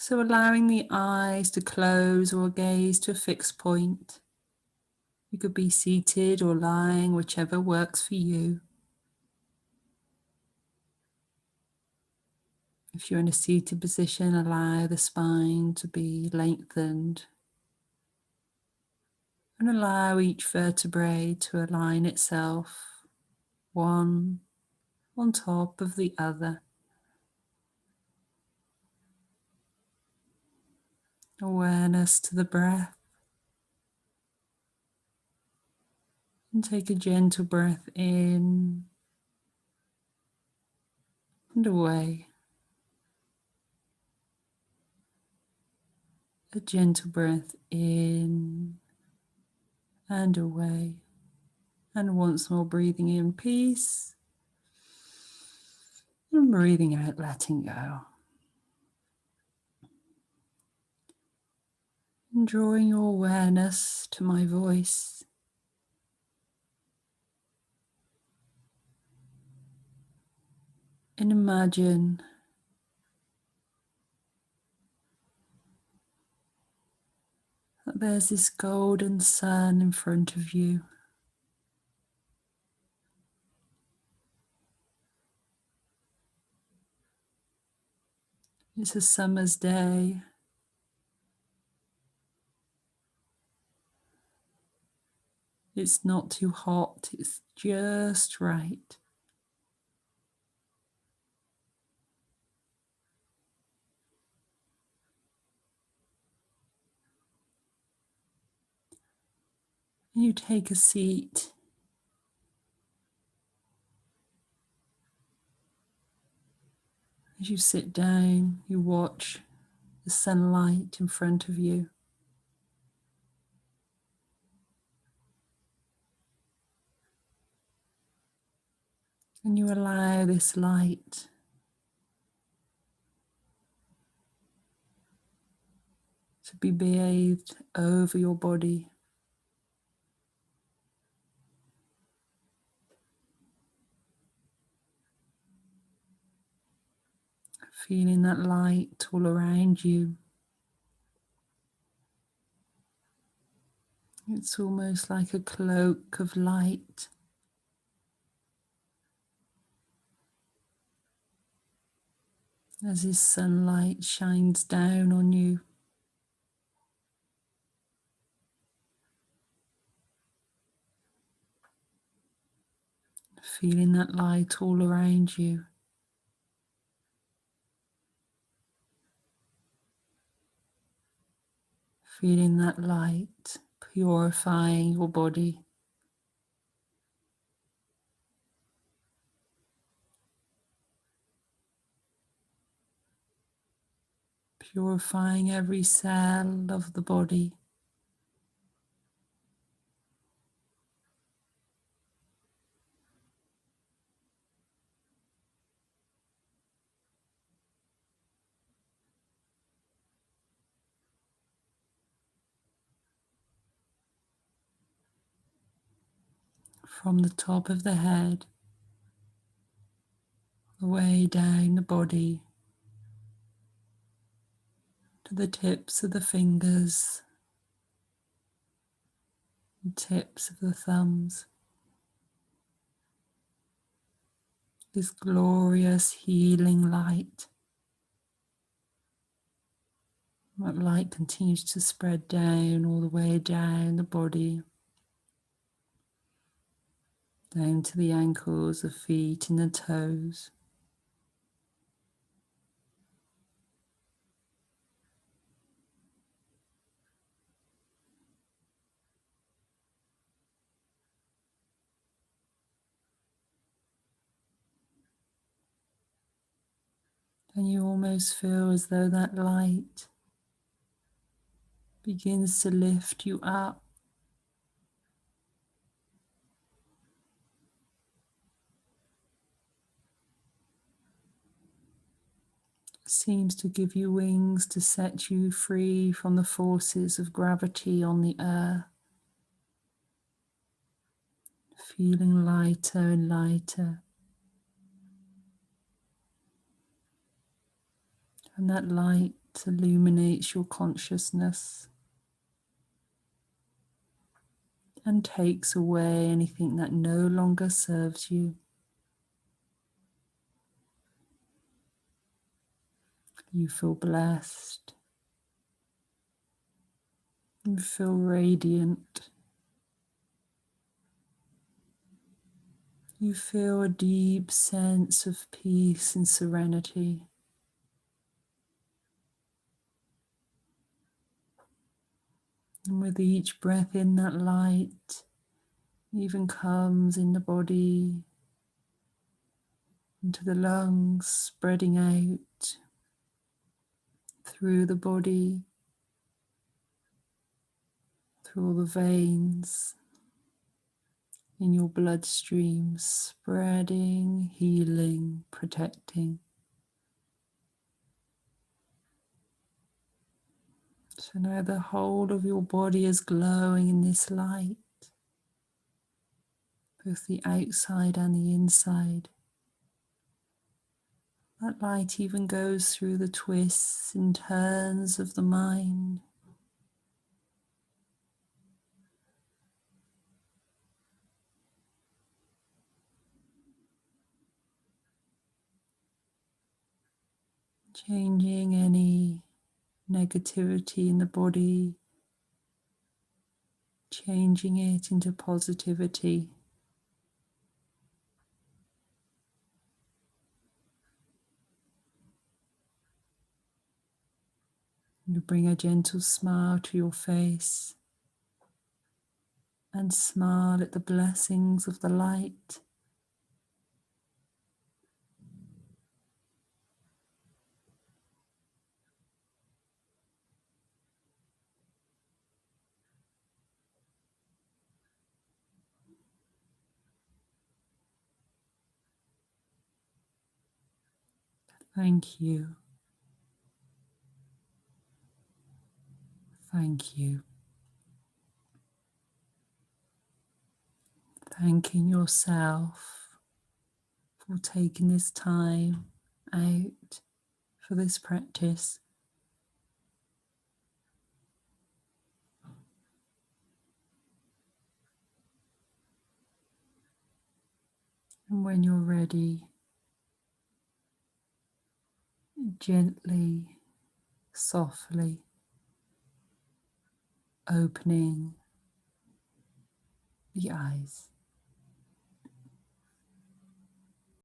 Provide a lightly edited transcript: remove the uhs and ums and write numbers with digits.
So allowing the eyes to close or gaze to a fixed point. You could be seated or lying, whichever works for you. If you're in a seated position, allow the spine to be lengthened and allow each vertebrae to align itself, one on top of the other. Awareness to the breath. And take a gentle breath in and away. A gentle breath in and away. And once more breathing in peace. And breathing out, letting go. And drawing your awareness to my voice. And imagine that there's this golden sun in front of you. It's a summer's day. It's not too hot, it's just right. You take a seat. As you sit down, you watch the sunlight in front of you. And you allow this light to be bathed over your body. Feeling that light all around you. It's almost like a cloak of light. As this sunlight shines down on you. Feeling that light all around you. Feeling that light purifying your body. Purifying every cell of the body. From the top of the head, the way down the body, to the tips of the fingers, the tips of the thumbs. This glorious healing light. That light continues to spread down all the way down the body, down to the ankles, the feet and the toes. And you almost feel as though that light begins to lift you up. Seems to give you wings to set you free from the forces of gravity on the earth. Feeling lighter and lighter. And that light illuminates your consciousness and takes away anything that no longer serves you. You feel blessed. You feel radiant. You feel a deep sense of peace and serenity. And with each breath in, that light even comes in the body, into the lungs, spreading out through the body, through all the veins, in your bloodstream, spreading, healing, protecting. So now the whole of your body is glowing in this light, both the outside and the inside. That light even goes through the twists and turns of the mind. Changing any negativity in the body, changing it into positivity. You bring a gentle smile to your face and smile at the blessings of the light. Thank you. Thank you. Thanking yourself for taking this time out for this practice. And when you're ready, gently, softly opening the eyes.